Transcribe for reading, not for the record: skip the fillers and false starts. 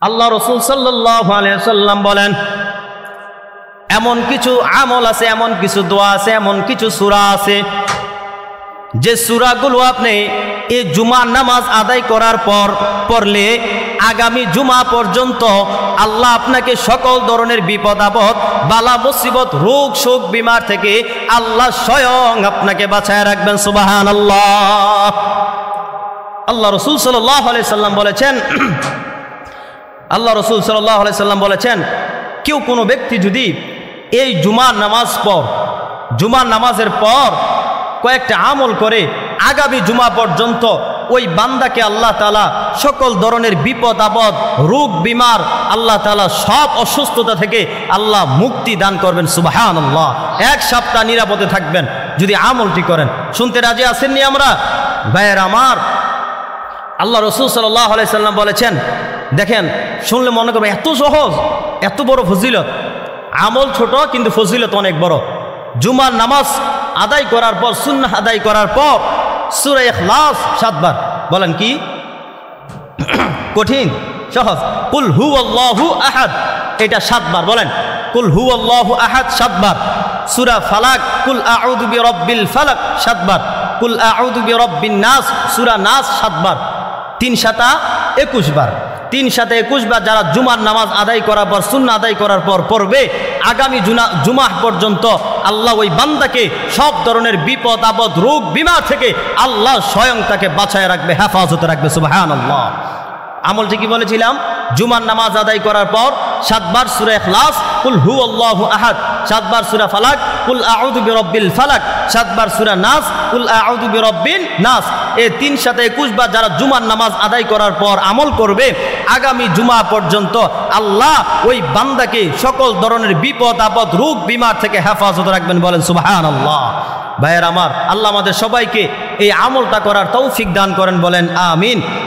আল্লাহ রাসূল সাল্লাল্লাহু আলাইহি ওয়াসাল্লাম বলেন, এমন কিছু আমল আছে, এমন কিছু দোয়া আছে, এমন কিছু সূরা আছে যে সূরাগুলো আপনি এই জুমার নামাজ আদায় করার পর পড়লে আগামী জুমা পর্যন্ত আল্লাহ আপনাকে সকল ধরনের বিপদ আপদ, বালা মুসিবত, রোগ শোক, বিমার থেকে আল্লাহ স্বয়ং আপনাকে বাঁচায় রাখবেন। সুবহানাল্লাহ। আল্লাহ রাসূল সাল্লাল্লাহু আলাইহি সাল্লাম বলেছেন, আল্লাহ রাসূল সাল্লাল্লাহু আলাইহি সাল্লাম বলেছেন, কেউ কোনো ব্যক্তি যদি এই জুমার নামাজের পর কয়েকটা আমল করে আগামী জুমা পর্যন্ত ওই বান্দাকে আল্লাহ তাআলা সকল ধরনের বিপদ আপদ, রোগ বিমার, আল্লাহ তাআলা সব অসুস্থতা থেকে আল্লাহ মুক্তি দান করবেন। সুবহানাল্লাহ। এক সপ্তাহ নিরাপদে থাকবেন যদি আমলটি করেন। শুনতে রাজি আছেননি আমরা? ভাইয়ের আমার, আল্লাহ রাসূল সাল্লাল্লাহু আলাইহি সাল্লাম বলেছেন, দেখেন, শুনলে মনে করবে এত সহজ, এত বড় ফজিলত। আমল ছোট কিন্তু ফজিলত অনেক বড়। জুমার নামাজ আদায় করার পর, সুন্নাহ আদায় করার পর সূরা ইখলাস 7 বার বলেন। কি কঠিন? সহজ। কুল হুয়াল্লাহু আহাদ, এটা 7 বার বলেন। কুল হুয়াল্লাহু আহাদ 7 বার। সূরা ফালাক, কুল আউযু বিরাব্বিল ফালাক 7 বার। কুল আউযু বিরাব্বিন নাস, সূরা নাস 7 বার। 3 7 21 বার। 3 7 21 বার যারা জুমার নামাজ আদায় করার পর, সুন্নাহ আদায় করার পর পড়বে, আগামী জুমাহ পর্যন্ত আল্লাহ ওই বান্দাকে সব ধরনের বিপদ আপদ, রোগ বিমার থেকে আল্লাহ স্বয়ং তাকে বাঁচায় রাখবে, হেফাজতে রাখবে। সুবহানাল্লাহ। আমলটি কি বলেছিলাম? জুমার নামাজ আদায় করার পর 7 বার সূরা ইখলাস, কুল হুয়াল্লাহু আহাদ 7 বার, সূরা ফালাক, কুল আউযু বিরাব্বিল ফালাক 7 বার, সূরা নাস, কুল আউযু বিরাব্বিন নাস। এই 3 7 21 বার যারা জুমার নামাজ আদায় করার পর আমল করবে, আগামী জুমা পর্যন্ত আল্লাহ ওই বান্দাকে সকল ধরনের বিপদ আপদ, রোগ বিমার থেকে হেফাজত রাখবেন। বলেন সুবহানাল্লাহ। ভাইয়ের আমার, আল্লাহ আমাদের সবাইকে এই আমলটা করার তৌফিক দান করেন। বলেন আমিন।